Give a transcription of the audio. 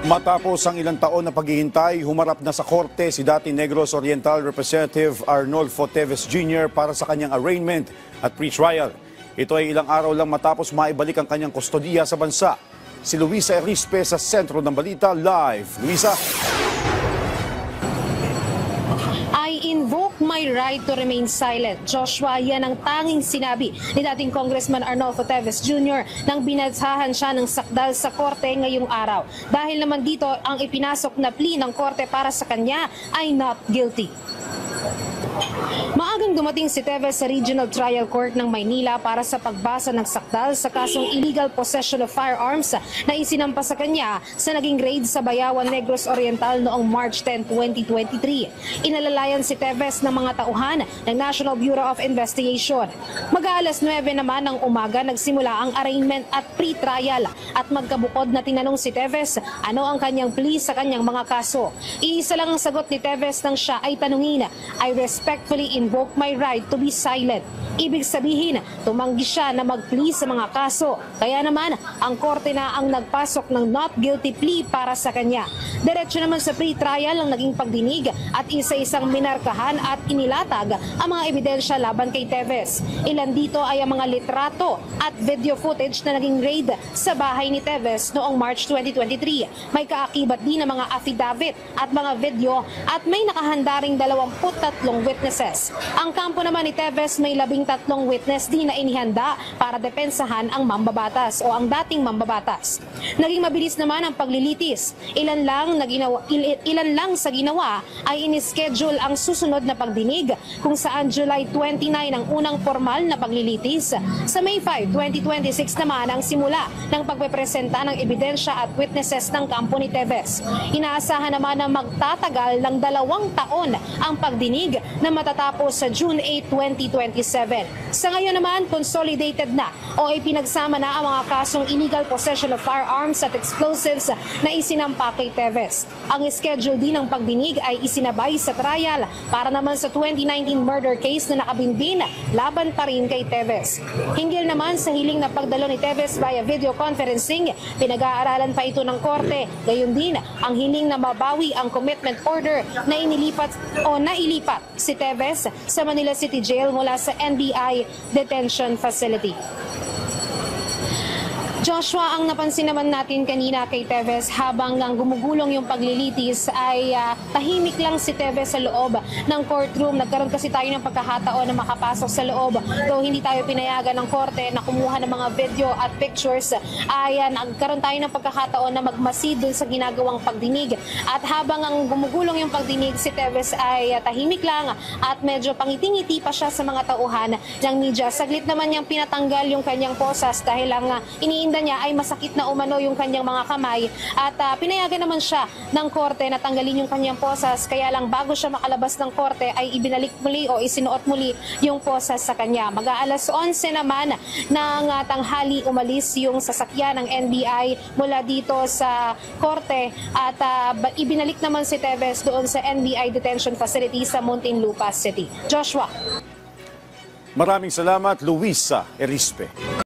Matapos ang ilang taon na paghihintay, humarap na sa korte si dati Negros Oriental Representative Arnolfo Teves Jr. para sa kanyang arraignment at pre-trial. Ito ay ilang araw lang matapos maibalik ang kanyang kustodiya sa bansa. Si Luisa Erispe sa sentro ng balita live. Luisa? I invoke my right to remain silent. Joshua, yan ang tanging sinabi ni dating Congressman Arnolfo Teves Jr. nang binadsahan siya ng sakdal sa korte ngayong araw. Dahil naman dito, ang ipinasok na plea ng korte para sa kanya ay not guilty. Maagang dumating si Teves sa Regional Trial Court ng Maynila para sa pagbasa ng sakdal sa kasong illegal possession of firearms na isinampa sa kanya sa naging raid sa Bayawan, Negros Oriental noong March 10, 2023. Inalalayan si Teves ng mga tauhan ng National Bureau of Investigation. Mag-aalas 9 naman ng umaga nagsimula ang arraignment at pre-trial at magkabukod na tinanong si Teves ano ang kanyang plea sa kanyang mga kaso. Iisa lang ang sagot ni Teves nang siya ay tanungin, I respectfully invoke my right to be silent. Ibig sabihin, tumanggi siya na mag-plea sa mga kaso. Kaya naman, ang korte na ang nagpasok ng not guilty plea para sa kanya. Diretso naman sa pre-trial ang naging pagdinig at isa-isang minarkahan at inilatag ang mga ebidensya laban kay Teves. Ilan dito ay ang mga litrato at video footage na naging raid sa bahay ni Teves noong March 2023. May kaakibat din ng mga affidavit at mga video at may nakahanda ring 23 witnesses. Ang kampo naman ni Teves may 13 witness din na inihanda para depensahan ang mambabatas o ang dating mambabatas. Naging mabilis naman ang paglilitis. Ilan lang sa ginawa ay inischedule ang susunod na pagdinig kung saan July 29 ang unang formal na paglilitis. Sa May 5, 2026 naman ang simula ng pagpepresenta ng ebidensya at witnesses ng kampo ni Teves. Inaasahan naman na magtatagal ng 2 taon ang pagdinig na matatapos sa June 8, 2027. Sa ngayon naman, consolidated na o ipinagsama na ang mga kasong illegal possession of firearms at explosives na isinampa kay Teves. Ang schedule din ng pagdinig ay isinabay sa trial para naman sa 2019 murder case na nakabinbin laban pa rin kay Teves. Hinggil naman sa hiling na pagdalo ni Teves via video conferencing, pinag-aaralan pa ito ng korte. Gayon din ang hiling na mabawi ang commitment order na nailipat si Teves sa Manila City Jail mula sa NBI Detention Facility. Joshua, ang napansin naman natin kanina kay Teves habang gumugulong yung paglilitis ay tahimik lang si Teves sa loob ng courtroom. Nagkaroon kasi tayo ng pagkakataon na makapasok sa loob. Though hindi tayo pinayagan ng korte na kumuha ng mga video at pictures, ay nagkaroon tayo ng pagkakataon na magmasid dun sa ginagawang pagdinig. At habang ang gumugulong yung pagdinig, si Teves ay tahimik lang at medyo pangiti-ngiti pa siya sa mga tauhan ng media. Saglit naman niyang pinatanggal yung kanyang posas dahil ang iniinda niya ay masakit na umano yung kanyang mga kamay at pinayagan naman siya ng korte na tanggalin yung kanyang posas, kaya lang bago siya makalabas ng korte ay ibinalik muli o isinuot muli yung posas sa kanya. Mag-aalas 11 naman ng tanghali umalis yung sasakyan ng NBI mula dito sa korte at ibinalik naman si Teves doon sa NBI Detention Facility sa Muntinlupa City. Joshua. Maraming salamat, Luisa Erispe.